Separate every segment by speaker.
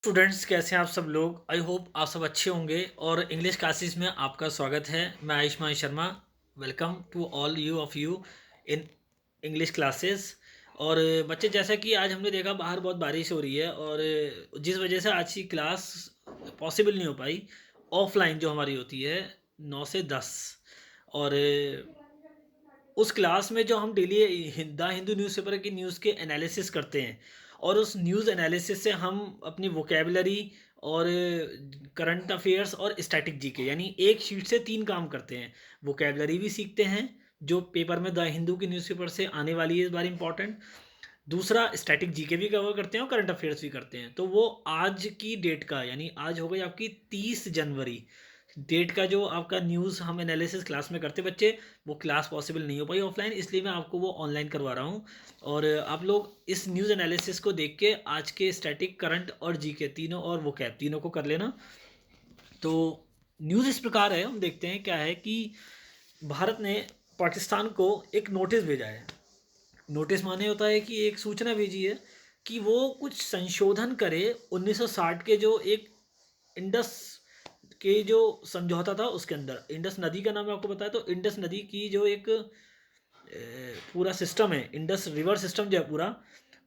Speaker 1: Students, कैसे हैं आप सब लोग। आई होप आप सब अच्छे होंगे और इंग्लिश क्लासेस में आपका स्वागत है। मैं Ayushman Sharma. Welcome to all you of you in English classes. और बच्चे, जैसा कि आज हमने देखा बाहर बहुत बारिश हो रही है और जिस वजह से आज की क्लास पॉसिबल नहीं हो पाई, ऑफलाइन जो हमारी होती है 9 से 10। और उस क्लास में जो हम डेली द हिंदू न्यूज़पेपर की न्यूज़ के एनालिसिस करते हैं और उस न्यूज़ एनालिसिस से हम अपनी वोकेबलरी और करंट अफेयर्स और स्टैटिक जीके, यानी एक शीट से 3 काम करते हैं। वोकेबलरी भी सीखते हैं जो पेपर में द हिंदू की न्यूज़पेपर से आने वाली है, इस बार इंपॉर्टेंट। दूसरा, स्टैटिक जीके भी कवर करते हैं और करंट अफेयर्स भी करते हैं। तो वो आज की डेट का, यानी आज हो गई आपकी 30 जनवरी डेट का, जो आपका न्यूज़ हम एनालिसिस क्लास में करते बच्चे, वो क्लास पॉसिबल नहीं हो पाई ऑफलाइन, इसलिए मैं आपको वो ऑनलाइन करवा रहा हूँ। और आप लोग इस न्यूज़ एनालिसिस को देख के आज के स्टैटिक, करंट और जीके तीनों और वो कैप तीनों को कर लेना। तो न्यूज़ इस प्रकार है, हम देखते हैं क्या है कि भारत ने पाकिस्तान को एक नोटिस भेजा है। नोटिस माने होता है कि एक सूचना भेजी है कि वो कुछ संशोधन करे 1960 के जो एक इंडस के जो समझौता था उसके अंदर। इंडस नदी का नाम आपको बताया, तो इंडस नदी की जो एक पूरा सिस्टम है, इंडस रिवर सिस्टम जो है पूरा,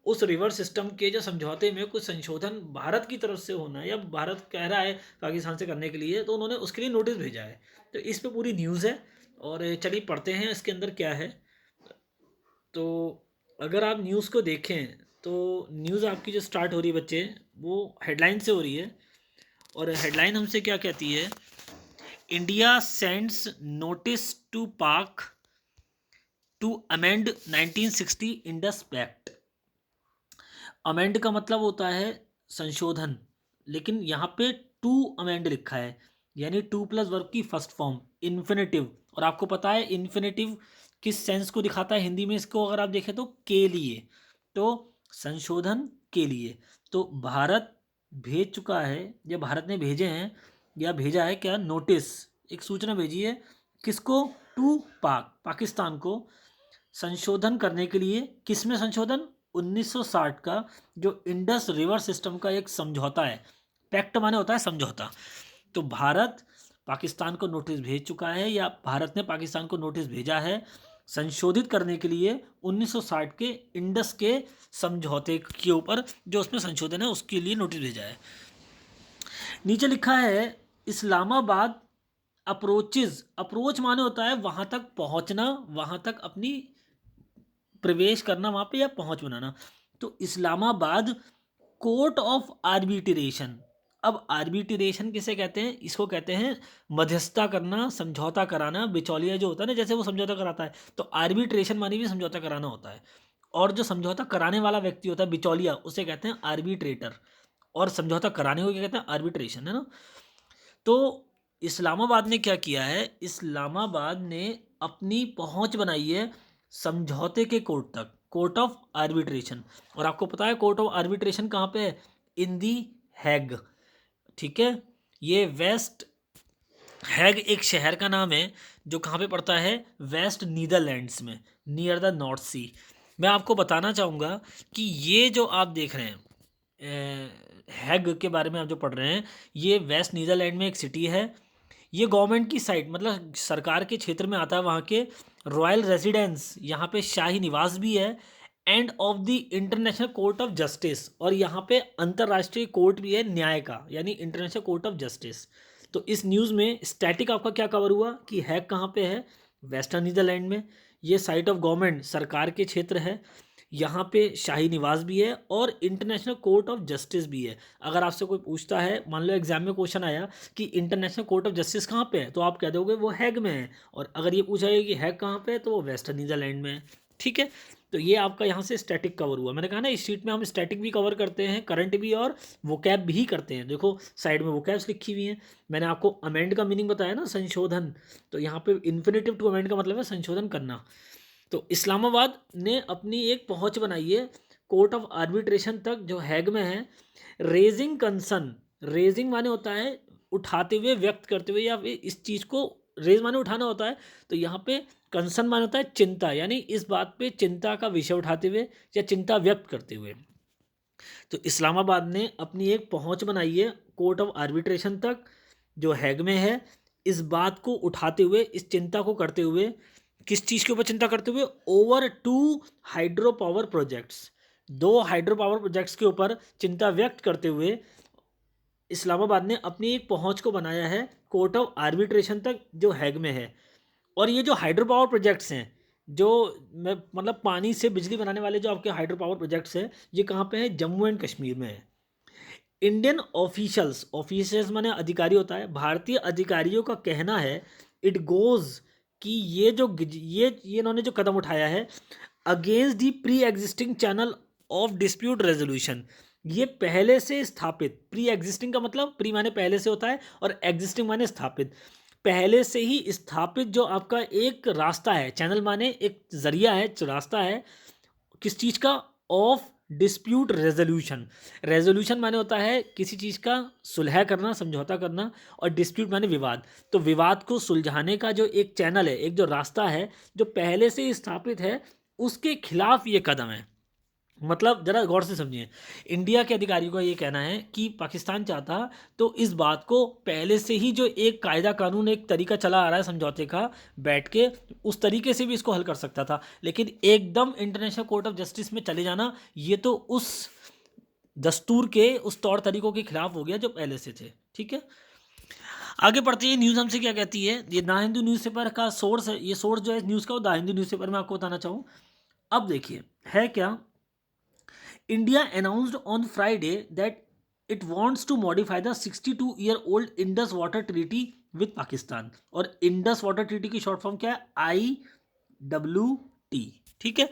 Speaker 1: उस रिवर सिस्टम के जो समझौते में कुछ संशोधन भारत की तरफ से होना है या भारत कह रहा है पाकिस्तान से करने के लिए, तो उन्होंने उसके लिए नोटिस भेजा है। तो इस पे पूरी न्यूज़ है और चलिए पढ़ते हैं इसके अंदर क्या है। तो अगर आप न्यूज़ को देखें तो न्यूज़ आपकी जो स्टार्ट हो रही है बच्चे, वो हेडलाइन से हो रही है। और हेडलाइन हमसे क्या कहती है? India sends notice to Pak to amend 1960 Indus pact. Amend का मतलब होता है संशोधन, लेकिन यहाँ पे टू अमेंड लिखा है, यानी टू प्लस वर्ब की फर्स्ट फॉर्म इन्फिनेटिव। और आपको पता है इन्फिनेटिव किस सेंस को दिखाता है हिंदी में, इसको अगर आप देखें तो के लिए, तो संशोधन के लिए। तो भारत भेज चुका है, या भारत ने भेजे हैं, या भेजा है क्या, नोटिस, एक सूचना भेजी है किसको, टू पाकिस्तान को, संशोधन करने के लिए। किसमें संशोधन? 1960 का जो इंडस रिवर सिस्टम का एक समझौता है। पैक्ट माने होता है समझौता। तो भारत पाकिस्तान को नोटिस भेज चुका है, या भारत ने पाकिस्तान को नोटिस भेजा है संशोधित करने के लिए 1960 के इंडस के समझौते के ऊपर, जो उसमें संशोधन है उसके लिए नोटिस भेजा है। नीचे लिखा है इस्लामाबाद अप्रोचेज। अप्रोच माने होता है वहां तक पहुंचना, वहां तक अपनी प्रवेश करना वहां पे, या पहुंच बनाना। तो इस्लामाबाद कोर्ट ऑफ आर्बिट्रेशन। अब आर्बिट्रेशन किसे कहते हैं? इसको कहते हैं मध्यस्थता करना, समझौता कराना। बिचौलिया जो होता है ना, जैसे वो समझौता कराता है, तो आर्बिट्रेशन मानी भी समझौता कराना होता है। और जो समझौता कराने वाला व्यक्ति होता है बिचौलिया, उसे कहते हैं आर्बिट्रेटर। और समझौता कराने को क्या कहते हैं? आर्बिट्रेशन, है ना। तो इस्लामाबाद ने क्या किया है? इस्लामाबाद ने अपनी पहुंच बनाई है समझौते के कोर्ट तक, कोर्ट ऑफ आर्बिट्रेशन। और आपको पता है कोर्ट ऑफ आर्बिट्रेशन कहाँ पे है? इन दी हैग। ठीक है, ये वेस्ट हैग एक शहर का नाम है जो कहाँ पे पड़ता है? वेस्ट नीदरलैंड्स में, नियर द नॉर्थ सी। मैं आपको बताना चाहूँगा कि ये जो आप देख रहे हैं हैग के बारे में आप जो पढ़ रहे हैं, ये वेस्ट नीदरलैंड में एक सिटी है। ये गवर्नमेंट की साइट, मतलब सरकार के क्षेत्र में आता है। वहाँ के रॉयल रेजिडेंस, यहाँ पे शाही निवास भी है, end of the international court of justice. और यहाँ पे अंतर्राष्ट्रीय कोर्ट भी है न्याय का, यानी इंटरनेशनल कोर्ट ऑफ जस्टिस। तो इस न्यूज़ में स्टैटिक आपका क्या कवर हुआ कि हैग कहाँ पे है? वेस्टर्न नीदरलैंड में। ये साइट ऑफ गवर्नमेंट, सरकार के क्षेत्र है। यहाँ पे शाही निवास भी है और इंटरनेशनल कोर्ट ऑफ जस्टिस भी है। अगर आपसे कोई पूछता है, मान लो एग्जाम में क्वेश्चन आया कि इंटरनेशनल कोर्ट ऑफ जस्टिस कहाँ पे है, तो आप कह दोगे वो हैग में है। और अगर ये पूछा है कि हैग कहाँ पे है, तो वो वेस्टर्न नीदरलैंड में है। ठीक है, तो ये आपका यहाँ से स्टैटिक कवर हुआ। मैंने कहा ना, इस शीट में हम स्टैटिक भी कवर करते हैं, करंट भी, और वोकैब भी करते हैं। देखो साइड में वोकैब्स लिखी हुई हैं। मैंने आपको अमेंड का मीनिंग बताया ना, संशोधन। तो यहाँ पे इन्फिनेटिव टू अमेंड का मतलब है संशोधन करना। तो इस्लामाबाद ने अपनी एक पहुंच बनाई है कोर्ट ऑफ आर्बिट्रेशन तक, जो हैग में है। रेजिंग कंसर्न, रेजिंग माने होता है उठाते हुए, व्यक्त करते हुए, या फिर इस चीज़ को, रेज माने उठाना होता है, तो यहाँ पे कंसर्न माने होता है चिंता, यानी इस बात पे चिंता का विषय उठाते हुए या चिंता व्यक्त करते हुए। तो इस्लामाबाद ने अपनी एक पहुंच बनाई है कोर्ट ऑफ आर्बिट्रेशन तक, जो हैग में है। इस बात को उठाते हुए, इस चिंता को करते हुए, किस चीज़ के ऊपर चिंता करते हुए, over 2 hydro power projects, 2 hydro power projects के ऊपर चिंता व्यक्त करते हुए इस्लामाबाद ने अपनी एक पहुंच को बनाया है कोर्ट ऑफ आर्बिट्रेशन तक, जो हैग में है। और ये जो हाइड्रो पावर प्रोजेक्ट्स हैं, जो मैं मतलब पानी से बिजली बनाने वाले जो आपके हाइड्रो पावर प्रोजेक्ट्स हैं, ये कहाँ पे हैं? जम्मू एंड कश्मीर में है। इंडियन ऑफिशियल्स, ऑफिशियल्स माने अधिकारी होता है, भारतीय अधिकारियों का कहना है, इट गोज, कि ये इन्होंने जो कदम उठाया है against the pre existing channel of dispute resolution, ये पहले से स्थापित, प्री एग्जिस्टिंग का मतलब प्री माने पहले से होता है और एग्जिस्टिंग माने स्थापित, पहले से ही स्थापित जो आपका एक रास्ता है, चैनल माने एक जरिया है, रास्ता है, किस चीज़ का? Of dispute resolution. रेजोल्यूशन माने होता है किसी चीज़ का सुलह करना, समझौता करना, और डिस्प्यूट माने विवाद। तो विवाद को सुलझाने का जो एक चैनल है, एक जो रास्ता है जो पहले से ही स्थापित है, उसके खिलाफ ये कदम है। मतलब ज़रा गौर से समझिए, इंडिया के अधिकारियों का ये कहना है कि पाकिस्तान चाहता तो इस बात को पहले से ही, जो एक कायदा कानून, एक तरीका चला आ रहा है समझौते का, बैठ के उस तरीके से भी इसको हल कर सकता था, लेकिन एकदम इंटरनेशनल कोर्ट ऑफ जस्टिस में चले जाना, ये तो उस दस्तूर के, उस तौर तरीकों के खिलाफ हो गया जो पहले से थे। ठीक है, आगे बढ़ते हैं। न्यूज़ हमसे क्या कहती है? ये द हिंदू न्यूज़पेपर का सोर्स है, ये सोर्स जो है न्यूज़ का, वो द हिंदू न्यूज़पेपर में आपको बताना चाहूँ। अब देखिए है क्या, India announced on Friday that it wants to modify the 62-year-old Indus Water Treaty with Pakistan। और इंडस वाटर ट्रीटी की शॉर्ट फॉर्म क्या है? IWT। ठीक है,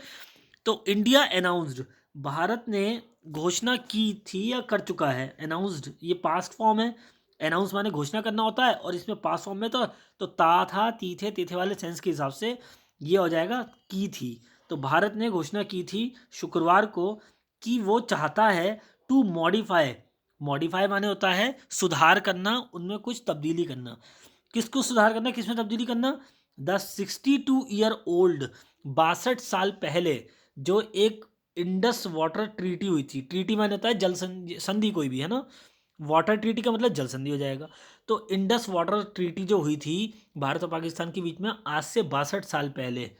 Speaker 1: तो इंडिया अनाउंस्ड, भारत ने घोषणा की थी या कर चुका है? अनाउंस्ड, ये पास्ट फॉर्म है। अनाउंस माने घोषणा करना होता है, और इसमें पास्ट फॉर्म में तो ता था, ती थे, ते थे वाले सेंस के हिसाब से ये हो जाएगा की थी। तो भारत ने घोषणा की थी शुक्रवार को कि वो चाहता है टू मॉडिफाई, मॉडिफाई माने होता है सुधार करना, उनमें कुछ तब्दीली करना। किसको सुधार करना, किसमें तब्दीली करना? द 62-year-old, 62 साल पहले जो एक इंडस वाटर ट्रीटी हुई थी, ट्रीटी माने होता है जल संधि, कोई भी है ना, वाटर ट्रीटी का मतलब जल संधि हो जाएगा। तो इंडस वाटर ट्रीटी जो हुई थी भारत और पाकिस्तान के बीच में आज से 62 साल पहले,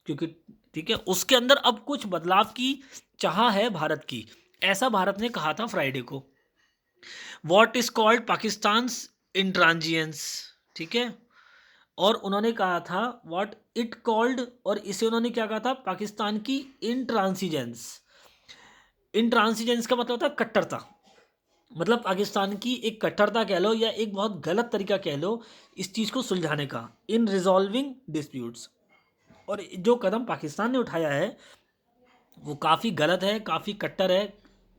Speaker 1: क्योंकि ठीक है, उसके अंदर अब कुछ बदलाव की चाह है भारत की, ऐसा भारत ने कहा था फ्राइडे को। What is called Pakistan intransigence. ठीक है, और उन्होंने कहा था व्हाट इट कॉल्ड, और इसे उन्होंने क्या कहा था? पाकिस्तान की इंट्रांसिजेंस। इंट्रांसिजेंस का मतलब होता है कट्टरता, मतलब पाकिस्तान की एक कट्टरता कह लो, या एक बहुत गलत तरीका कह लो इस चीज़ को सुलझाने का, इन रिजॉल्विंग डिस्प्यूट्स। और जो कदम पाकिस्तान ने उठाया है वो काफ़ी गलत है, काफ़ी कट्टर है,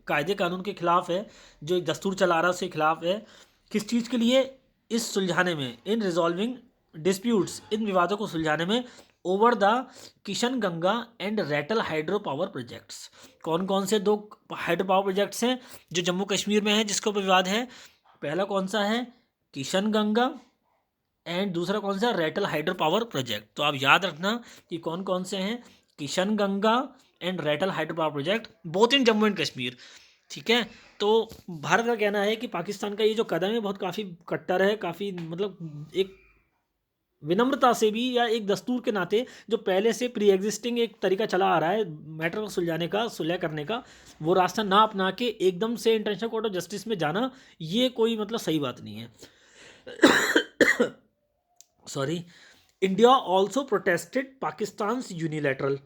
Speaker 1: कायदे कानून के खिलाफ है, जो एक दस्तूर चला रहा है उसके खिलाफ है। किस चीज़ के लिए? इस सुलझाने में, इन रिजॉल्विंग डिस्प्यूट्स, इन विवादों को सुलझाने में, over the Kishan Ganga and Ratle hydro power projects. कौन कौन से 2 हाइड्रो पावर प्रोजेक्ट्स हैं जो जम्मू कश्मीर में है, जिसके ऊपर विवाद है? पहला कौन सा है? किशन गंगा, एंड दूसरा कौन सा? Ratle hydro power project. तो आप याद रखना कि कौन कौन से हैं, Kishan Ganga and Ratle hydro power project, both in Jammu and Kashmir. ठीक है, तो भारत का कहना है कि पाकिस्तान का ये जो कदम है बहुत काफ़ी कट्टर है, काफ़ी मतलब एक विनम्रता से भी, या एक दस्तूर के नाते, जो पहले से प्री एग्जिस्टिंग एक तरीका चला आ रहा है मैटर को सुलझाने का, सुलह करने का, वो रास्ता ना अपना के एकदम से इंटरनेशनल कोर्ट ऑफ जस्टिस में जाना, ये कोई मतलब सही बात नहीं है। Sorry. India also protested Pakistan unilateral,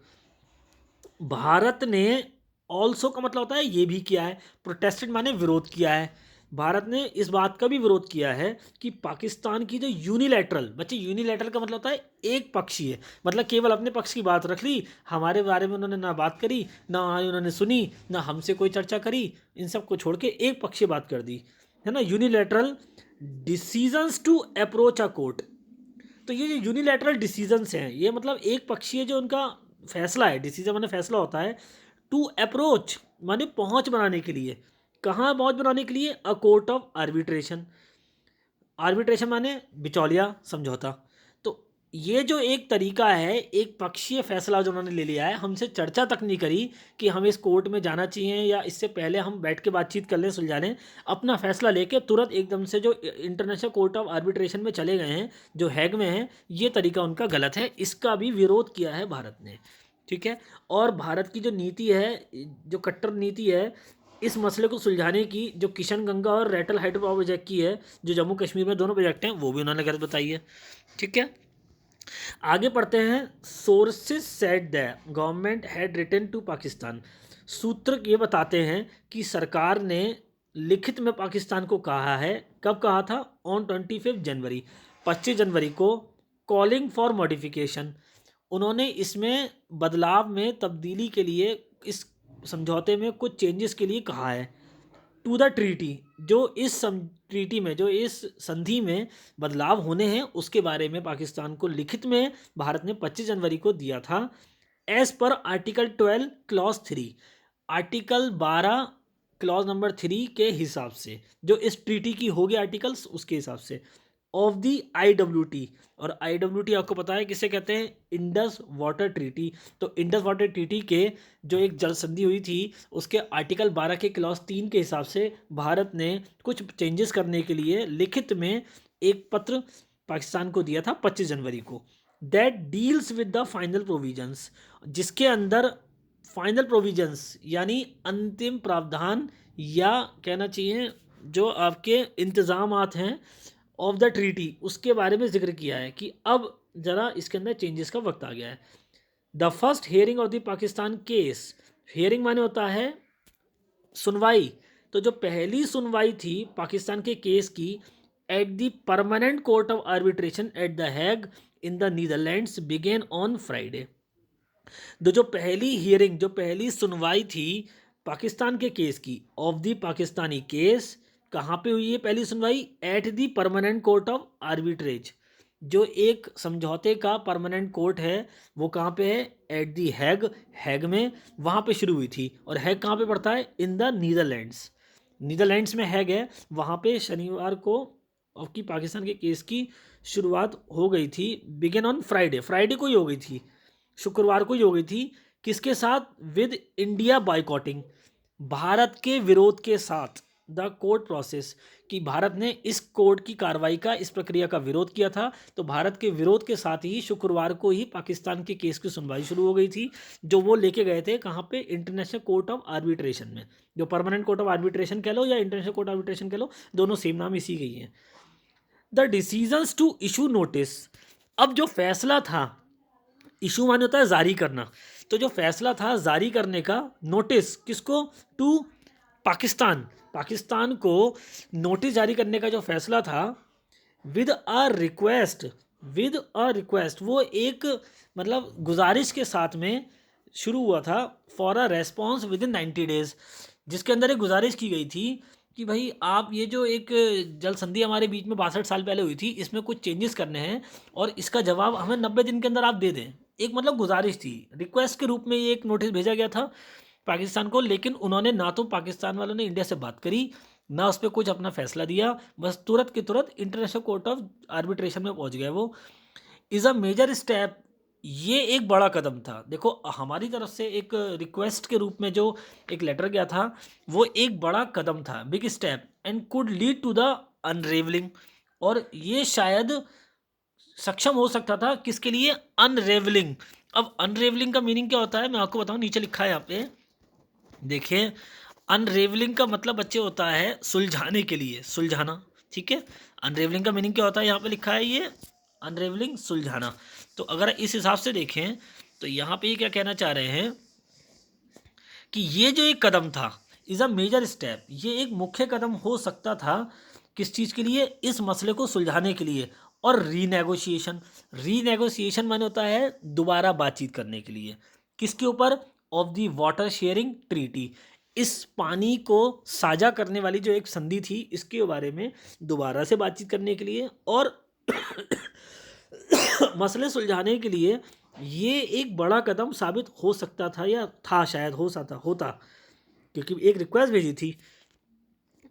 Speaker 1: Bharat ने ऑल्सो का मतलब होता है ये भी किया है, प्रोटेस्टेड माने विरोध किया है, भारत ने इस बात का भी विरोध किया है कि पाकिस्तान की जो यूनिलैटरल, बच्चे यूनिलैटरल का मतलब होता है एक पक्षीय, मतलब केवल अपने पक्ष की बात रख ली, हमारे बारे में उन्होंने ना बात करी, ना उन्होंने सुनी, ना हमसे कोई चर्चा करी, इन सब को छोड़ के एक पक्षीय बात कर दी, है ना। Unilateral decisions to approach a court, तो ये जो यूनिलैटरल डिसीजंस हैं, ये मतलब एक पक्षीय जो उनका फैसला है, डिसीजन माने फैसला होता है, टू अप्रोच माने पहुंच बनाने के लिए, कहाँ पहुंच बनाने के लिए? अ कोर्ट ऑफ आर्बिट्रेशन, आर्बिट्रेशन माने बिचौलिया, समझौता। तो ये जो एक तरीका है, एक पक्षीय फैसला जो उन्होंने ले लिया है, हमसे चर्चा तक नहीं करी कि हमें इस कोर्ट में जाना चाहिए या इससे पहले हम बैठ के बातचीत कर लें, सुलझा लें, अपना फैसला लेके तुरंत एकदम से जो इंटरनेशनल कोर्ट ऑफ आर्बिट्रेशन में चले गए हैं, जो हैग में है, ये तरीका उनका गलत है। इसका भी विरोध किया है भारत ने, ठीक है। और भारत की जो नीति है, जो कट्टर नीति है, इस मसले को सुलझाने की, जो किशन गंगा और रैटल हाइड्रो पावर प्रोजेक्ट की है, जो जम्मू कश्मीर में दोनों प्रोजेक्ट हैं, वो भी उन्होंने गलत बताई है, ठीक है। आगे पढ़ते हैं। Sources said the government had written to Pakistan. सूत्र ये बताते हैं कि सरकार ने लिखित में पाकिस्तान को कहा है। कब कहा था? ऑन 25 जनवरी, 25 जनवरी को, कॉलिंग फॉर मॉडिफिकेशन। उन्होंने इसमें बदलाव में तब्दीली के लिए, इस समझौते में कुछ चेंजेस के लिए कहा है। टू द ट्रीटी, जो इस ट्रीटी में, जो इस संधि में बदलाव होने हैं, उसके बारे में पाकिस्तान को लिखित में भारत ने 25 जनवरी को दिया था। As per article 12 clause 3, article 12 clause number 3 के हिसाब से, जो इस ट्रीटी की होगी आर्टिकल्स, उसके हिसाब से, ऑफ दी IWT। और IWT आपको पता है किसे कहते हैं? Indus water treaty. तो इंडस वाटर ट्रीटी के जो एक जल संधि हुई थी, उसके आर्टिकल 12 के क्लॉज 3 के हिसाब से भारत ने कुछ चेंजेस करने के लिए लिखित में एक पत्र पाकिस्तान को दिया था 25 जनवरी को। That deals with the final provisions, जिसके अंदर फाइनल प्रोविजंस यानी अंतिम प्रावधान, या कहना चाहिए जो आपके इंतजामात हैं ऑफ द ट्रीटी, उसके बारे में जिक्र किया है कि अब ज़रा इसके अंदर चेंजेस का वक्त आ गया है। The first hearing of the Pakistan case, hearing माने होता है सुनवाई। तो जो पहली सुनवाई थी पाकिस्तान के केस की, at the permanent court of arbitration at the Hague in the Netherlands, began on Friday. जो पहली हियरिंग, जो पहली सुनवाई थी पाकिस्तान के केस की, ऑफ दी पाकिस्तानी केस, कहाँ पे हुई है पहली सुनवाई? At the permanent court of arbitrage, जो एक समझौते का परमानेंट कोर्ट है, वो कहाँ पे है? एट दी हैग, हैग में, वहाँ पे शुरू हुई थी। और हैग कहाँ पे पड़ता है? इन द नीदरलैंड्स, नीदरलैंड्स में हैग है। वहाँ पे शनिवार को आपकी पाकिस्तान के केस की शुरुआत हो गई थी। बिगिन ऑन फ्राइडे, फ्राइडे को ही हो गई थी, शुक्रवार को ही हो गई थी। किसके साथ? विद इंडिया बाइकॉटिंग, भारत के विरोध के साथ। द कोर्ट प्रोसेस, कि भारत ने इस कोर्ट की कार्रवाई का, इस प्रक्रिया का विरोध किया था। तो भारत के विरोध के साथ ही शुक्रवार को ही पाकिस्तान के केस की सुनवाई शुरू हो गई थी, जो वो लेके गए थे कहाँ पे? इंटरनेशनल कोर्ट ऑफ आर्बिट्रेशन में। जो परमानेंट कोर्ट ऑफ आर्बिट्रेशन कह लो या इंटरनेशनल कोर्ट ऑफ आर्बिट्रेशन कह लो, दोनों सेम नाम इसी के ही है। The decisions to issue notice, अब जो फैसला था, इशू माने होता है जारी करना, तो जो फैसला था जारी करने का, नोटिस किसको? टू पाकिस्तान, पाकिस्तान को नोटिस जारी करने का जो फैसला था, with a request, with a request, वो एक मतलब गुजारिश के साथ में शुरू हुआ था, for a response with in 90 days, जिसके अंदर एक गुजारिश की गई थी कि भाई आप ये जो एक जल संधि हमारे बीच में 62 साल पहले हुई थी, इसमें कुछ चेंजेस करने हैं और इसका जवाब हमें 90 दिन के अंदर आप दे दें। एक मतलब गुजारिश थी, रिक्वेस्ट के रूप में ये एक नोटिस भेजा गया था पाकिस्तान को। लेकिन उन्होंने ना तो पाकिस्तान वालों ने इंडिया से बात करी, ना उस पर कुछ अपना फैसला दिया, बस तुरंत के तुरंत इंटरनेशनल कोर्ट ऑफ आर्बिट्रेशन में पहुंच गए वो। इज़ अ मेजर स्टेप, ये एक बड़ा कदम था। देखो हमारी तरफ से एक रिक्वेस्ट के रूप में जो एक लेटर गया था, वो एक बड़ा कदम था, big step, and could lead to the unravelling. और ये शायद सक्षम हो सकता था किसके लिए? अनरेवलिंग। अब अनरेवलिंग का मीनिंग क्या होता है मैं आपको बताऊं, नीचे लिखा है यहाँ पे देखिए। अनरेवलिंग का मतलब बच्चे होता है सुलझाने के लिए, सुलझाना, ठीक है। अनरेवलिंग का मीनिंग क्या होता है? यहाँ पे लिखा है ये अनरेवलिंग, सुलझाना। तो अगर इस हिसाब से देखें तो यहाँ पे ये क्या कहना चाह रहे हैं कि ये जो एक कदम था, इज़ अ मेजर स्टेप, ये एक मुख्य कदम हो सकता था। किस चीज़ के लिए? इस मसले को सुलझाने के लिए। और रीनेगोशिएशन, रीनेगोशिएशन माने होता है दोबारा बातचीत करने के लिए। किसके ऊपर? Of the water sharing treaty, इस पानी को साझा करने वाली जो एक संधि थी, इसके बारे में दोबारा से बातचीत करने के लिए और मसले सुलझाने के लिए। ये एक बड़ा कदम साबित हो सकता था, या था शायद, हो सकता होता, क्योंकि एक रिक्वेस्ट भेजी थी।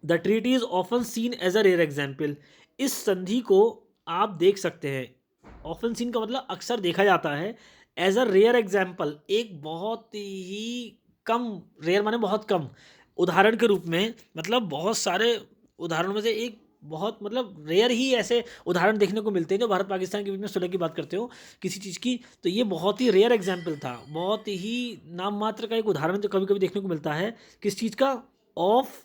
Speaker 1: The treaty is often seen as a rare example, इस संधि को आप देख सकते हैं ऑफन सीन का मतलब अक्सर देखा जाता है, एज अ रेयर एग्जाम्पल, एक बहुत ही कम, रेयर माने बहुत कम उदाहरण के रूप में, मतलब बहुत सारे उदाहरणों में से एक बहुत मतलब रेयर ही ऐसे उदाहरण देखने को मिलते हैं जो भारत पाकिस्तान के बीच में सुलह की बात करते हो किसी चीज़ की, तो ये बहुत ही रेयर एग्जाम्पल था, बहुत ही नाम मात्र का एक उदाहरण जो कभी कभी देखने को मिलता है किस चीज़ का, ऑफ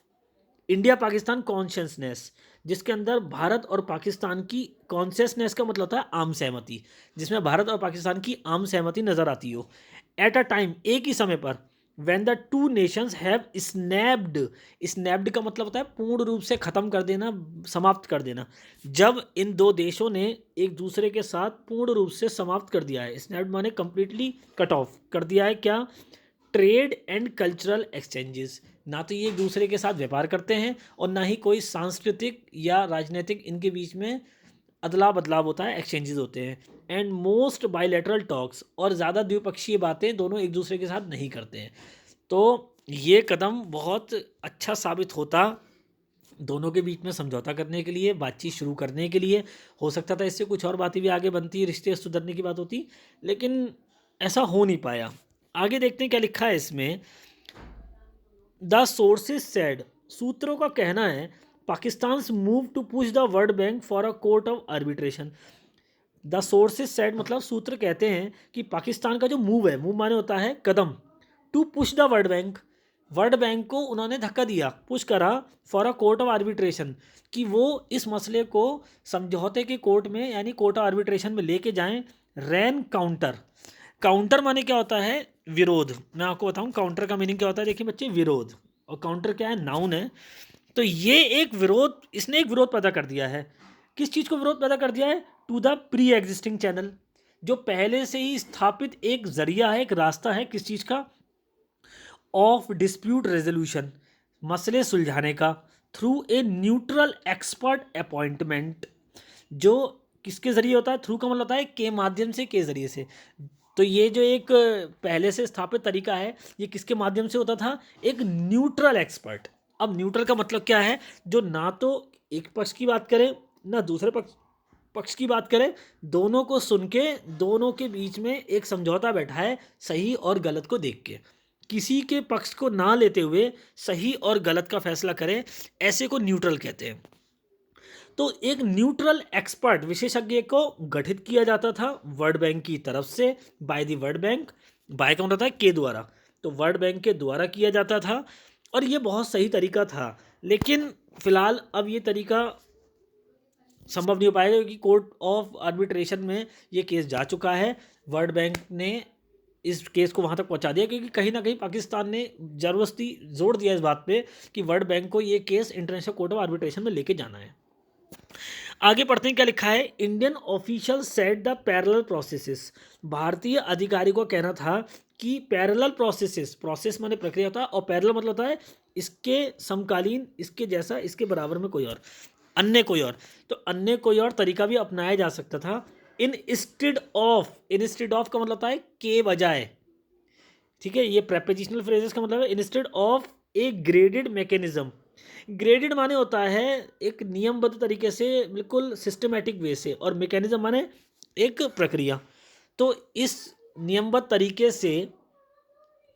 Speaker 1: इंडिया पाकिस्तान कॉन्शियसनेस, जिसके अंदर भारत और पाकिस्तान की कॉन्शियसनेस का मतलब होता है आम सहमति, जिसमें भारत और पाकिस्तान की आम सहमति नजर आती हो, एट अ टाइम, एक ही समय पर, when the two nations have snapped, snapped का मतलब होता है पूर्ण रूप से खत्म कर देना, समाप्त कर देना, जब इन दो देशों ने एक दूसरे के साथ पूर्ण रूप से समाप्त कर दिया है, snapped माने कंप्लीटली कट ऑफ कर दिया है क्या, ट्रेड एंड कल्चरल एक्सचेंजेस, ना तो ये एक दूसरे के साथ व्यापार करते हैं और ना ही कोई सांस्कृतिक या राजनीतिक इनके बीच में अदला बदलाव होता है, एक्सचेंजेस होते हैं, एंड मोस्ट बायलैटरल टॉक्स, और ज़्यादा द्विपक्षीय बातें दोनों एक दूसरे के साथ नहीं करते हैं। तो ये कदम बहुत अच्छा साबित होता दोनों के बीच में समझौता करने के लिए, बातचीत शुरू करने के लिए, हो सकता था इससे कुछ और बातें भी आगे बनती, रिश्ते सुधरने की बात होती, लेकिन ऐसा हो नहीं पाया। आगे देखते हैं क्या लिखा है इसमें। द सोर्सेज सेड, सूत्रों का कहना है, Pakistan move to push the World Bank for a court of arbitration. The sources said मतलब सूत्र कहते हैं कि पाकिस्तान का जो मूव है, मूव माने होता है कदम, to push the World Bank, World Bank को उन्होंने धक्का दिया, पुश करा, for a court of arbitration, कि वो इस मसले को समझौते के कोर्ट में यानी कोर्ट ऑफ आर्बिट्रेशन में लेके जाएं, रैन काउंटर, काउंटर माने क्या होता है, विरोध, मैं आपको बताऊं काउंटर का मीनिंग क्या होता है, देखिए बच्चे, विरोध, और काउंटर क्या है, नाउन है, तो ये एक विरोध, इसने एक विरोध पैदा कर दिया है, किस चीज़ को विरोध पैदा कर दिया है, to the pre existing channel, जो पहले से ही स्थापित एक जरिया है, एक रास्ता है, किस चीज़ का, ऑफ डिस्प्यूट रेजोल्यूशन, मसले सुलझाने का, through a neutral expert appointment, जो किसके ज़रिए होता है, थ्रू का मतलब होता है के माध्यम से, के ज़रिए से, तो ये जो एक पहले से स्थापित तरीका है, ये किसके माध्यम से होता था, एक न्यूट्रल एक्सपर्ट। अब न्यूट्रल का मतलब क्या है, जो ना तो एक पक्ष की बात करे ना दूसरे पक्ष की बात करे, दोनों को सुन के दोनों के बीच में एक समझौता बैठा है, सही और गलत को देख के, किसी के पक्ष को ना लेते हुए सही और गलत का फैसला करे, ऐसे को न्यूट्रल कहते हैं। तो एक न्यूट्रल एक्सपर्ट विशेषज्ञ को गठित किया जाता था वर्ल्ड बैंक की तरफ से, by the World Bank, by का मतलब है के द्वारा, तो वर्ल्ड बैंक के द्वारा किया जाता था, और ये बहुत सही तरीका था, लेकिन फिलहाल अब ये तरीका संभव नहीं हो पाएगा क्योंकि कोर्ट ऑफ आर्बिट्रेशन में ये केस जा चुका है, वर्ल्ड बैंक ने इस केस को वहाँ तक पहुँचा दिया, क्योंकि कहीं ना कहीं पाकिस्तान ने ज़बरदस्ती जोर दिया इस बात पे कि वर्ल्ड बैंक को ये case international court of arbitration में लेके जाना है। आगे पढ़ते हैं क्या लिखा है, Indian official said the parallel processes, भारतीय अधिकारी को कहना था कि पैरेलल प्रोसेसेस, प्रोसेस माने प्रक्रिया होता है, और पैरेलल मतलब होता है इसके समकालीन, इसके जैसा, इसके बराबर में कोई और, अन्य कोई और, तो अन्य कोई और तरीका भी अपनाया जा सकता था, इंस्टेड ऑफ, इंस्टेड ऑफ का मतलब होता है के बजाय, ठीक है, ये प्रेपोजिशनल फ्रेजेस का मतलब है instead of A graded mechanism, graded माने होता है एक नियमबद्ध तरीके से, बिल्कुल सिस्टमेटिक वे से, और मैकेनिज्म माने एक प्रक्रिया, तो इस नियमबद्ध तरीके से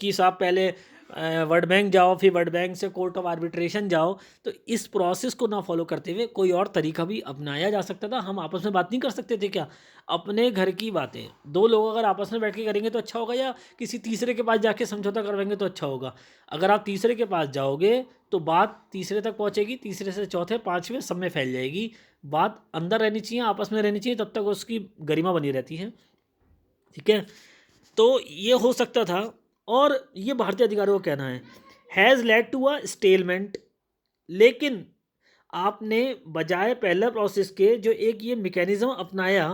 Speaker 1: कि साहब पहले वर्ल्ड बैंक जाओ, फिर वर्ल्ड बैंक से कोर्ट ऑफ आर्बिट्रेशन जाओ, तो इस प्रोसेस को ना फॉलो करते हुए कोई और तरीका भी अपनाया जा सकता था। हम आपस में बात नहीं कर सकते थे क्या, अपने घर की बातें दो लोग अगर आपस में बैठ के करेंगे तो अच्छा होगा, या किसी तीसरे के पास जाके समझौता करवाएंगे तो अच्छा होगा। अगर आप तीसरे के पास जाओगे तो बात तीसरे तक पहुँचेगी, तीसरे से चौथे पाँचवें सब में फैल जाएगी, बात अंदर रहनी चाहिए, आपस में रहनी चाहिए, तब तक उसकी गरिमा बनी रहती है, ठीक है। तो ये हो सकता था, और ये भारतीय अधिकारियों का कहना है, हैज़ लेड टू अ स्टेलमेंट, लेकिन आपने बजाय पहले प्रोसेस के जो एक ये मैकेनिज्म अपनाया,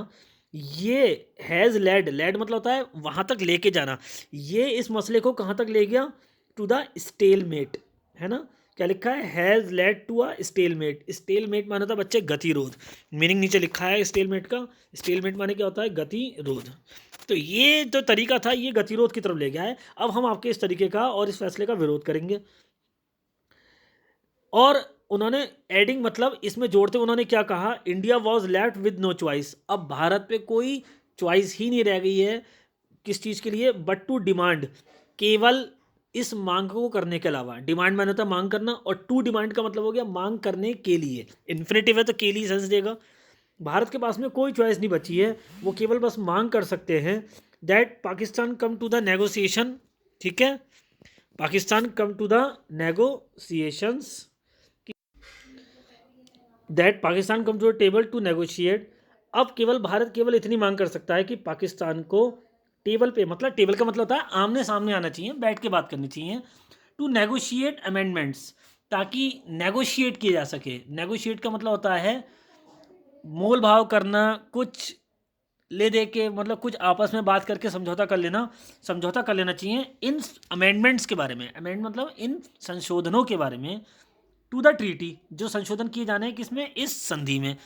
Speaker 1: ये हैज़ लेड, लेड मतलब होता है वहाँ तक लेके जाना, ये इस मसले को कहाँ तक ले गया, टू द स्टेलमेट, है ना, क्या लिखा है, has led to a stalemate, stalemate माना था बच्चे गतिरोध, मीनिंग नीचे लिखा है स्टेलमेट का, स्टेलमेट माने क्या होता है, गतिरोध, तो ये जो तरीका था ये गतिरोध की तरफ ले गया है। अब हम आपके इस तरीके का और इस फैसले का विरोध करेंगे, और उन्होंने एडिंग मतलब इसमें जोड़ते उन्होंने क्या कहा, India was left with no choice, अब भारत पे कोई चॉइस ही नहीं रह गई है किस चीज़ के लिए, बट टू डिमांड, केवल इस मांग को करने के अलावा। डिमांड मैंने होता मांग करना, और टू डिमांड का मतलब हो गया मांग करने के लिए, इन्फिनेटिव है तो के लिए सेंस देगा। भारत के पास में कोई चॉइस नहीं बची है, वो केवल बस मांग कर सकते हैं that Pakistan come to the negotiation, ठीक है, Pakistan come to the negotiations, that Pakistan come to the table to negotiate. अब केवल भारत केवल इतनी मांग कर सकता है कि पाकिस्तान को टेबल पे, मतलब टेबल का मतलब होता है आमने सामने आना चाहिए, बैठ के बात करनी चाहिए, टू नेगोशिएट अमेंडमेंट्स, ताकि नेगोशिएट किया जा सके। नेगोशिएट का मतलब होता है मोल भाव करना, कुछ ले दे के, मतलब कुछ आपस में बात करके समझौता कर लेना, समझौता कर लेना चाहिए इन अमेंडमेंट्स के बारे में। अमेंड मतलब इन संशोधनों के बारे में, टू द ट्रीटी, जो संशोधन किए जाने हैं किसमें, इस संधि में।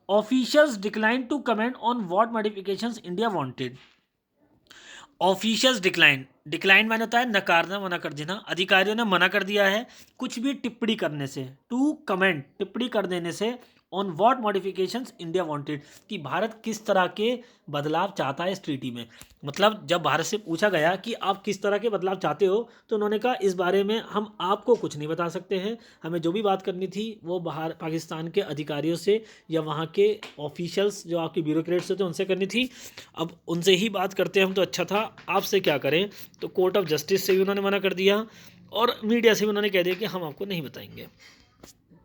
Speaker 1: Officials decline to comment on what modifications India wanted. Officials decline, decline मैंने होता है नकारना, मना कर देना, अधिकारियों ने मना कर दिया है कुछ भी टिप्पणी करने से, टू कमेंट टिप्पणी कर देने से, on what modifications India wanted, कि भारत किस तरह के बदलाव चाहता है इस ट्रीटी में। मतलब जब भारत से पूछा गया कि आप किस तरह के बदलाव चाहते हो, तो उन्होंने कहा इस बारे में हम आपको कुछ नहीं बता सकते हैं, हमें जो भी बात करनी थी वो बाहर पाकिस्तान के अधिकारियों से या वहाँ के ऑफिशियल्स जो आपके ब्यूरोक्रेट्स होते हैं उनसे करनी थी। अब उनसे ही बात करते हम तो अच्छा था, आपसे क्या करें। तो कोर्ट ऑफ जस्टिस से भी उन्होंने मना कर दिया, और मीडिया से भी उन्होंने कह दिया कि हम आपको नहीं बताएंगे,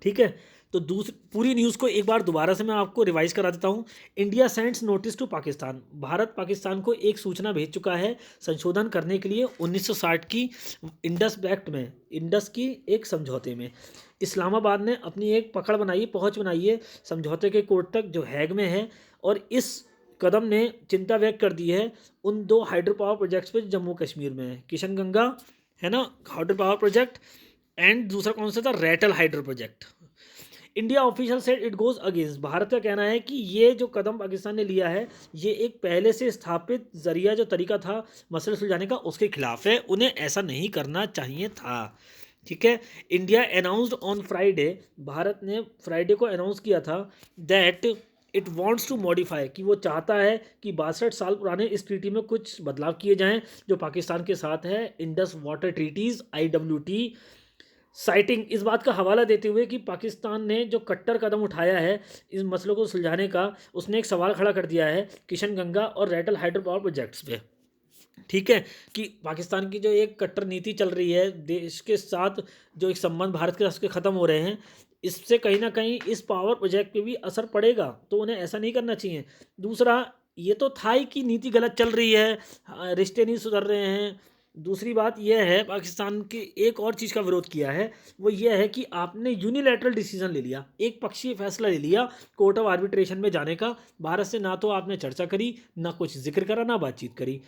Speaker 1: ठीक है। तो दूसरी पूरी न्यूज़ को एक बार दोबारा से मैं आपको रिवाइज करा देता हूँ। India sends notice to Pakistan, Bharat Pakistan को एक सूचना भेज चुका है संशोधन करने के लिए 1960 की इंडस एक्ट में, इंडस की एक समझौते में। इस्लामाबाद ने अपनी एक पकड़ बनाई, पहुंच बनाई है समझौते के कोर्ट तक जो हैग में है, और इस कदम ने चिंता व्यक्त कर दी है उन 2 हाइड्रो पावर प्रोजेक्ट्स पे जम्मू कश्मीर में है, किशन गंगा है ना हाइड्रो पावर प्रोजेक्ट, एंड दूसरा कौन सा था, Ratle hydro project. India official said it goes against, Bharat का कहना है कि ये जो कदम पाकिस्तान ने लिया है ये एक पहले से स्थापित जरिया जो तरीका था मसले सुलझाने का उसके खिलाफ है, उन्हें ऐसा नहीं करना चाहिए था, ठीक है। India announced on Friday, Bharat ने फ्राइडे को अनाउंस किया था that it wants to modify, कि वो चाहता है कि 62 साल पुराने इस ट्रीटी में कुछ बदलाव किए जाएं जो पाकिस्तान के साथ है, Indus water treaties IWT, citing इस बात का हवाला देते हुए कि पाकिस्तान ने जो कट्टर कदम उठाया है इस मसलों को सुलझाने का, उसने एक सवाल खड़ा कर दिया है किशन गंगा और रैटल हाइड्रो पावर प्रोजेक्ट्स पे, ठीक है, कि पाकिस्तान की जो एक कट्टर नीति चल रही है देश के साथ, जो एक संबंध भारत के साथ ख़त्म हो रहे हैं, इससे कहीं ना कहीं इस पावर प्रोजेक्ट पे भी असर पड़ेगा, तो उन्हें ऐसा नहीं करना चाहिए। दूसरा, ये तो था ही कि नीति गलत चल रही है, रिश्ते नहीं सुधर रहे हैं। दूसरी बात यह है, पाकिस्तान की एक और चीज़ का विरोध किया है, वो ये है कि आपने यूनिलैटरल डिसीजन ले लिया, एक पक्षीय फैसला ले लिया कोर्ट ऑफ आर्बिट्रेशन में जाने का, भारत से ना तो आपने चर्चा करी, ना कुछ जिक्र करा, ना बातचीत करी।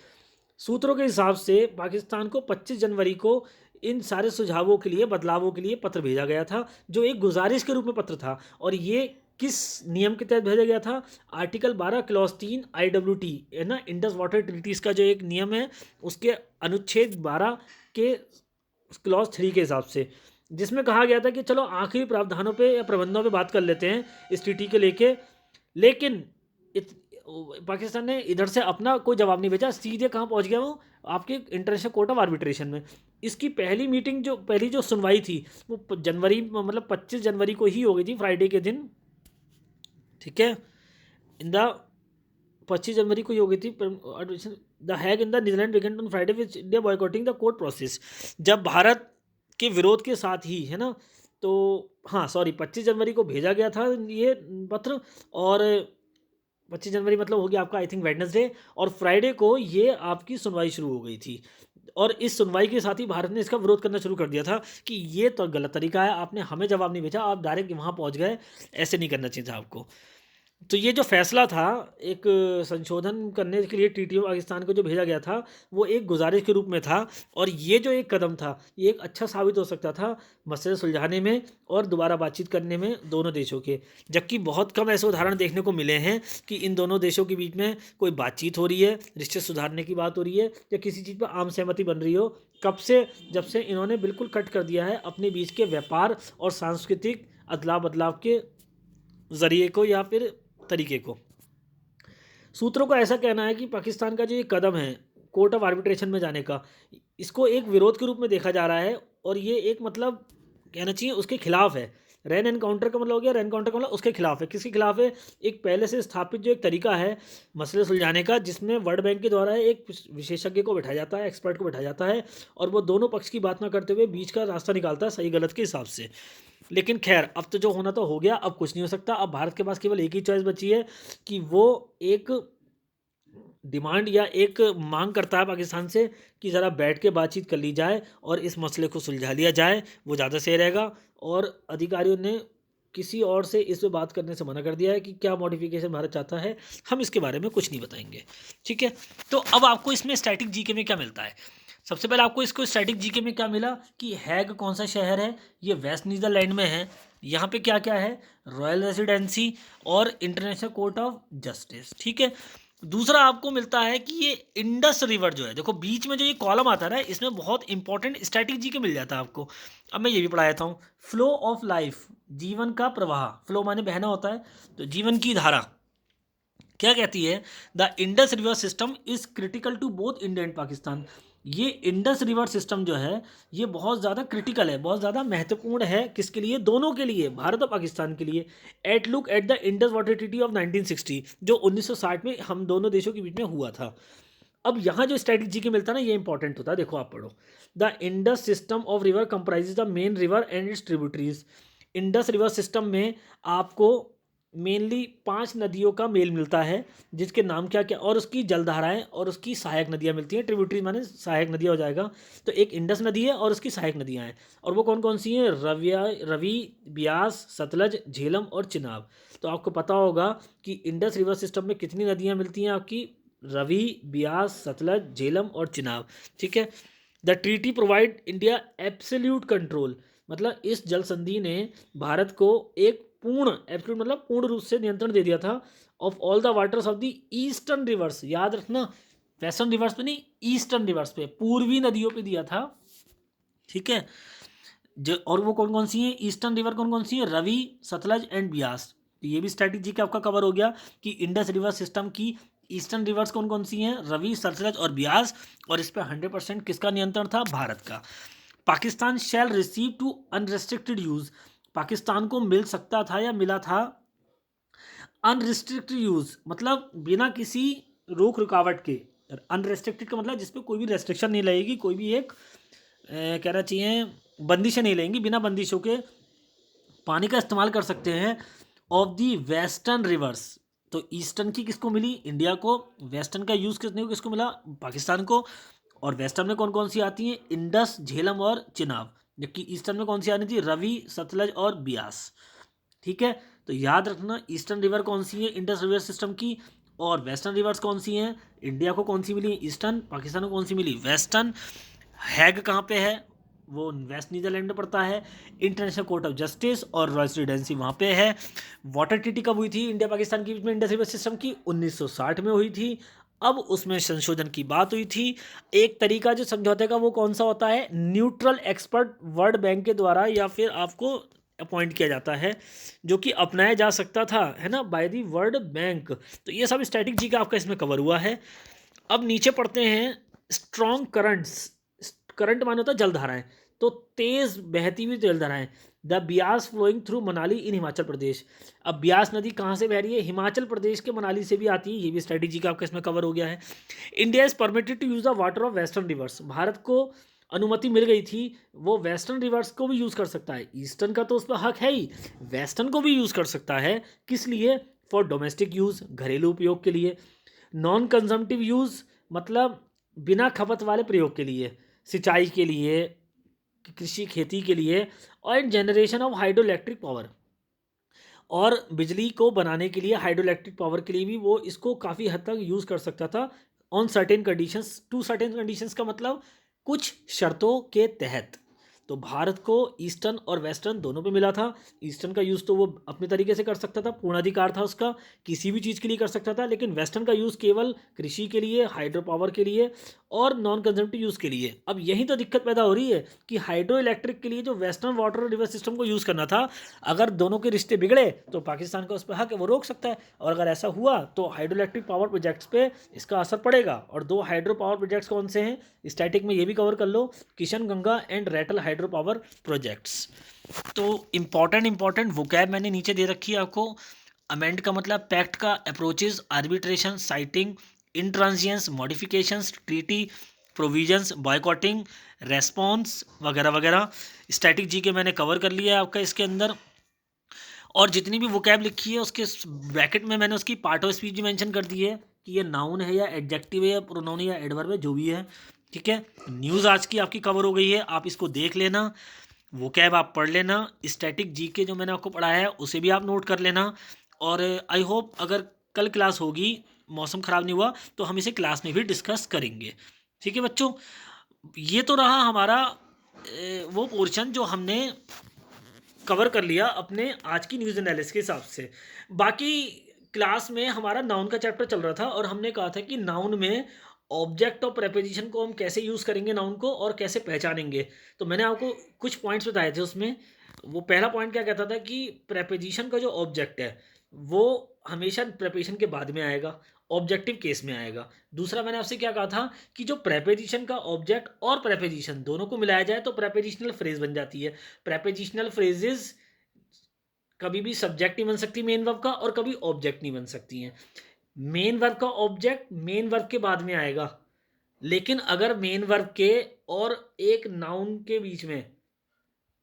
Speaker 1: सूत्रों के हिसाब से पाकिस्तान को 25 जनवरी को इन सारे सुझावों के लिए, बदलावों के लिए पत्र भेजा गया था, जो एक गुजारिश के रूप में पत्र था। और ये किस नियम के तहत भेजा गया था, आर्टिकल 12 क्लॉज 3 IWT है ना, इंडस वाटर ट्रीटीज़ का जो एक नियम है उसके अनुच्छेद 12 के क्लॉज 3 के हिसाब से, जिसमें कहा गया था कि चलो आखिरी प्रावधानों पे या प्रबंधों पे बात कर लेते हैं इस ट्रीटी के लेके। लेकिन पाकिस्तान ने इधर से अपना कोई जवाब नहीं भेजा, सीधे कहाँ पहुँच गया वो, आपके इंटरनेशनल कोर्ट ऑफ आर्बिट्रेशन में। इसकी पहली मीटिंग जो पहली जो सुनवाई थी वो जनवरी, मतलब 25 जनवरी को ही हो गई थी, फ्राइडे के दिन, ठीक है। इन द 25 जनवरी को ही हो गई थी the Hague in the Netherlands weekend on Friday which India boycotting the court process, जब भारत के विरोध के साथ ही है ना, तो हाँ सॉरी 25 जनवरी को भेजा गया था ये पत्र, और 25 जनवरी मतलब हो गया आपका आई थिंक वेडनेसडे, और फ्राइडे को ये आपकी सुनवाई शुरू हो गई थी। और इस सुनवाई के साथ ही भारत ने इसका विरोध करना शुरू कर दिया था कि ये तो गलत तरीका है, आपने हमें जवाब नहीं भेजा, आप डायरेक्ट वहाँ पहुँच गए, ऐसे नहीं करना चाहिए था आपको। तो ये जो फैसला था, एक संशोधन करने के लिए टीटीओ पाकिस्तान को जो भेजा गया था, वो एक गुजारिश के रूप में था। और ये जो एक कदम था, ये एक अच्छा साबित हो सकता था मसले सुलझाने में और दोबारा बातचीत करने में दोनों देशों के। जबकि बहुत कम ऐसे उदाहरण देखने को मिले हैं कि इन दोनों देशों के बीच में कोई बातचीत हो रही है, रिश्ते सुधारने की बात हो रही है, या किसी चीज़ पर आम सहमति बन रही हो। कब से? जब से इन्होंने बिल्कुल कट कर दिया है अपने बीच के व्यापार और सांस्कृतिक अदला बदलाव के ज़रिए को या फिर तरीके को। सूत्रों का ऐसा कहना है कि पाकिस्तान का जो ये कदम है कोर्ट ऑफ आर्बिट्रेशन में जाने का, इसको एक विरोध के रूप में देखा जा रहा है। और ये एक मतलब कहना चाहिए उसके खिलाफ है। रैन एनकाउंटर का मतलब हो गया, रैन काउंटर का मतलब उसके खिलाफ है। किसके खिलाफ है? एक पहले से स्थापित जो एक तरीका है मसले सुलझाने का, जिसमें वर्ल्ड बैंक के द्वारा एक विशेषज्ञ को बैठाया जाता है, एक्सपर्ट को बैठाया जाता है, और वो दोनों पक्ष की बात ना करते हुए बीच का रास्ता निकालता है सही गलत के हिसाब से। लेकिन खैर, अब तो जो होना तो हो गया, अब कुछ नहीं हो सकता। अब भारत के पास केवल एक ही चॉइस बची है कि वो एक डिमांड या एक मांग करता है पाकिस्तान से कि ज़रा बैठ के बातचीत कर ली जाए और इस मसले को सुलझा लिया जाए, वो ज़्यादा सही रहेगा। और अधिकारियों ने किसी और से इस पे बात करने से मना कर दिया है कि क्या मॉडिफिकेशन भारत चाहता है, हम इसके बारे में कुछ नहीं बताएंगे। ठीक है, तो अब आपको इसमें स्टैटिक जीके में क्या मिलता है? सबसे पहले आपको इसको स्टैटिक जीके में क्या मिला कि हैग कौन सा शहर है? ये वेस्ट नीदरलैंड में है। यहाँ पे क्या क्या है? रॉयल रेसिडेंसी और इंटरनेशनल कोर्ट ऑफ जस्टिस। ठीक है, दूसरा आपको मिलता है कि ये इंडस रिवर जो है, देखो बीच में जो ये कॉलम आता है ना, इसमें बहुत इंपॉर्टेंट स्टैटिक जीके मिल जाता है आपको। अब मैं ये भी पढ़ा देता हूँ। फ्लो ऑफ लाइफ, जीवन का प्रवाह, फ्लो माने बहना होता है, तो जीवन की धारा क्या कहती है? The Indus river system is critical to both India and Pakistan. ये इंडस रिवर सिस्टम जो है, ये बहुत ज़्यादा क्रिटिकल है, बहुत ज़्यादा महत्वपूर्ण है। किसके लिए? दोनों के लिए, भारत और पाकिस्तान के लिए। At look at the Indus water treaty of 1960, जो 1960 में हम दोनों देशों के बीच में हुआ था। अब यहाँ जो स्ट्रेटेजी के मिलता है ना, ये इंपॉर्टेंट होता है। देखो आप पढ़ो। The Indus system of river comprises the main river and it's tributaries. Indus river system में आपको मेनली 5 नदियों का मेल मिलता है, जिसके नाम क्या क्या, और उसकी जलधाराएं और उसकी सहायक नदियां मिलती हैं। ट्रिब्यूटरी माने सहायक नदियां हो जाएगा। तो एक इंडस नदी है और उसकी सहायक नदियां हैं, और वो कौन कौन सी हैं? रवि, ब्यास, सतलज, झेलम और चिनाब। तो आपको पता होगा कि इंडस रिवर सिस्टम में कितनी नदियां मिलती हैं आपकी? रवि, ब्यास, सतलज, झेलम और चिनाब। ठीक है। The treaty provide India absolute control, मतलब इस जल संधि ने भारत को एक पूर्ण, एब्सोल्यूट मतलब पूर्ण रूप से नियंत्रण दे दिया था, of all the waters of the eastern reverse. याद रखना, वेस्टर्न रिवर्स पे नहीं, ईस्टर्न रिवर्स पे, पूर्वी नदियों पे दिया था। ठीक है, जो और वो कौन कौन सी हैं? ईस्टर्न रिवर कौन कौन सी है? रवि, सतलज एंड ब्यास। तो ये भी स्ट्रैटेजी का आपका कवर हो गया कि इंडस रिवर सिस्टम की ईस्टर्न रिवर्स कौन कौन सी हैं? रवि, सतलज और ब्यास। और इस पर 100% किसका नियंत्रण था? भारत का। Pakistan shall receive to unrestricted use, Pakistan को मिल सकता था या मिला था अनरिस्ट्रिक्टेड यूज, मतलब बिना किसी रोक रुकावट के। अनरिस्ट्रिक्टेड का मतलब जिसपे कोई भी रेस्ट्रिक्शन नहीं लगेगी, कोई भी एक कहना चाहिए बंदिशें नहीं लगेंगी, बिना बंदिशों के पानी का इस्तेमाल कर सकते हैं। ऑफ दी वेस्टर्न रिवर्स, तो ईस्टर्न की किसको मिली? इंडिया को। वेस्टर्न का यूज़ किसको मिला? पाकिस्तान को। और वेस्टर्न में कौन कौन सी आती हैं? इंडस, झेलम और चिनाब। जबकि ईस्टर्न में कौन सी आनी थी? रवि, सतलज और ब्यास। ठीक है, तो याद रखना ईस्टर्न रिवर कौन सी है इंडस रिवर सिस्टम की, और वेस्टर्न रिवर्स कौन सी हैं? इंडिया को कौन सी मिली? ईस्टर्न। पाकिस्तान को कौन सी मिली? वेस्टर्न। हैग कहाँ पे है? वो वेस्ट नीदरलैंड में पड़ता है। इंटरनेशनल कोर्ट ऑफ जस्टिस और रॉयल रेसिडेंसी वहाँ पे है। वाटर ट्रीटी कब हुई थी इंडिया पाकिस्तान के बीच में इंडस रिवर सिस्टम की? 1960 में हुई थी। अब उसमें संशोधन की बात हुई थी। एक तरीका जो समझौते का वो कौन सा होता है? न्यूट्रल एक्सपर्ट वर्ल्ड बैंक के द्वारा या फिर आपको अपॉइंट किया जाता है, जो कि अपनाया जा सकता था, है ना, बाय दी वर्ल्ड बैंक। तो ये सब स्ट्रैटेजी का आपका इसमें कवर हुआ है। अब नीचे पढ़ते हैं स्ट्रॉन्ग करंट्स। करंट माने होता है जलधाराएं, तो तेज बहती हुई जलधाराएं। The Beas flowing through Manali in Himachal Pradesh. अब ब्यास नदी कहाँ से बह रही है? हिमाचल प्रदेश के मनाली से भी आती है। ये भी स्ट्रेटेजी का आपका इसमें कवर हो गया है। India is permitted to use the water of western rivers, Bharat को अनुमति मिल गई थी, वो वेस्टर्न रिवर्स को भी यूज़ कर सकता है। ईस्टर्न का तो उस पर हक है ही, वेस्टर्न को भी यूज़ कर सकता है। किस लिए? फॉर डोमेस्टिक यूज़, घरेलू उपयोग के लिए। नॉन कंजम्पटिव यूज़ मतलब बिना खपत वाले प्रयोग के लिए, सिंचाई के लिए, कृषि खेती के लिए, और generation of hydro electric power. और बिजली को बनाने के लिए, हाइड्रो इलेक्ट्रिक पावर के लिए भी वो इसको काफ़ी हद तक यूज़ कर सकता था on certain conditions, to certain conditions का मतलब कुछ शर्तों के तहत। तो भारत को ईस्टर्न और वेस्टर्न दोनों पे मिला था। ईस्टर्न का यूज़ तो वो अपने तरीके से कर सकता था, पूर्णाधिकार था उसका, किसी भी चीज़ के लिए कर सकता था, लेकिन वेस्टर्न का यूज़ केवल कृषि के लिए, हाइड्रो पावर के लिए और नॉन कंजम्पटिव यूज़ के लिए। अब यही तो दिक्कत पैदा हो रही है कि हाइड्रो इलेक्ट्रिक के लिए जो वेस्टर्न वाटर रिवर सिस्टम को यूज़ करना था, अगर दोनों के रिश्ते बिगड़े तो पाकिस्तान का उस पर हक है, वो रोक सकता है, और अगर ऐसा हुआ तो हाइड्रो इलेक्ट्रिक पावर प्रोजेक्ट्स पे इसका असर पड़ेगा। और दो हाइड्रो पावर प्रोजेक्ट्स कौन से हैं, स्टैटिक में ये भी कवर कर लो, Kishan Ganga and Ratle hydro power projects. तो इंपॉर्टेंट वोकैब मैंने नीचे दे रखी है आपको। अमेंड का मतलब पैक्ट का, approaches, arbitration, citing, intransigence, modifications, treaty, provisions, boycotting, response वगैरह वगैरह। स्टैटिक जी के मैंने कवर कर लिया है आपका इसके अंदर। और जितनी भी वोकैब लिखी है उसके ब्रैकेट में मैंने उसकी पार्ट ऑफ स्पीच भी मेंशन कर दी है कि ये नाउन है या एडजेक्टिव है या प्रोनाउन या एडवर्ब है, जो भी है। ठीक है, न्यूज़ आज की आपकी कवर हो गई है, आप इसको देख लेना, वोकैब आप पढ़ लेना, स्टैटिक जी के जो मैंने आपको पढ़ाया है उसे भी आप नोट कर लेना। और आई होप अगर कल क्लास होगी, मौसम ख़राब नहीं हुआ, तो हम इसे क्लास में भी डिस्कस करेंगे। ठीक है बच्चों, ये तो रहा हमारा वो पोर्शन जो हमने कवर कर लिया अपने आज की न्यूज़ एनालिसिस के हिसाब से। बाकी क्लास में हमारा नाउन का चैप्टर चल रहा था और हमने कहा था कि नाउन में ऑब्जेक्ट और प्रेपोजिशन को हम कैसे यूज़ करेंगे नाउन को और कैसे पहचानेंगे। तो मैंने आपको कुछ पॉइंट्स बताए थे उसमें। वो पहला पॉइंट क्या कहता था कि प्रेपोजिशन का जो ऑब्जेक्ट है वो हमेशा प्रेपोजिशन के बाद में आएगा, ऑब्जेक्टिव केस में आएगा। दूसरा मैंने आपसे क्या कहा था कि जो प्रेपोजिशन का ऑब्जेक्ट और प्रेपोजिशन दोनों को मिलाया जाए तो प्रेपोजिशनल फ्रेज बन जाती है। प्रेपोजिशनल फ्रेजेस कभी भी सब्जेक्ट नहीं बन सकती मेन वर्ब का, और कभी ऑब्जेक्ट नहीं बन सकती हैं। मेन वर्ब का ऑब्जेक्ट मेन वर्ब के बाद में आएगा, लेकिन अगर मेन वर्ब के और एक नाउन के बीच में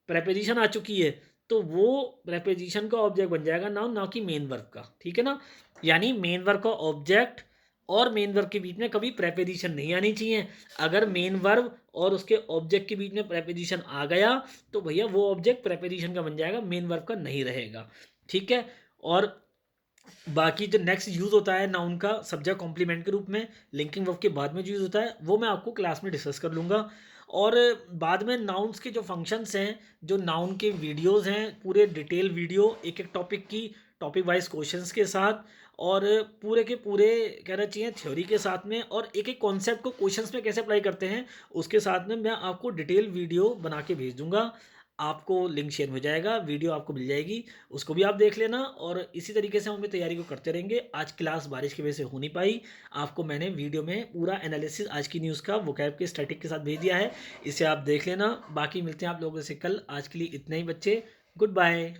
Speaker 1: प्रेपोजिशन आ चुकी है तो वो प्रेपोजिशन का ऑब्जेक्ट बन जाएगा नाउन, ना कि मेन वर्ब का। ठीक है ना, यानी मेन वर्ब का ऑब्जेक्ट और मेन वर्ब के बीच में कभी प्रेपोजिशन नहीं आनी चाहिए। अगर मेन वर्ब और उसके ऑब्जेक्ट के बीच में प्रेपोजिशन आ गया तो भैया वो ऑब्जेक्ट प्रेपोजिशन का बन जाएगा, मेन वर्ब का नहीं रहेगा। ठीक है, और बाकी जो नेक्स्ट यूज़ होता है नाउन का सब्जेक्ट कॉम्प्लीमेंट के रूप में, लिंकिंग वर्ब के बाद में जो यूज़ होता है वो मैं आपको क्लास में डिस्कस कर लूँगा। और बाद में नाउन्स के जो फंक्शंस हैं, जो नाउन के वीडियोस हैं, पूरे डिटेल वीडियो एक एक टॉपिक की, टॉपिक वाइज क्वेश्चंस के साथ, और पूरे के पूरे कहना चाहिए थ्योरी के साथ में, और एक एक कॉन्सेप्ट को क्वेश्चंस में कैसे अप्लाई करते हैं उसके साथ में मैं आपको डिटेल वीडियो बना के भेज दूंगा। आपको लिंक शेयर हो जाएगा, वीडियो आपको मिल जाएगी, उसको भी आप देख लेना। और इसी तरीके से हम अपनी तैयारी को करते रहेंगे। आज क्लास बारिश की वजह से हो नहीं पाई, आपको मैंने वीडियो में पूरा एनालिसिस आज की न्यूज़ का वोकैब के स्टैटिक के साथ भेज दिया है, इसे आप देख लेना। बाकी मिलते हैं आप लोगों से कल, आज के लिए इतना ही बच्चे, गुड बाय।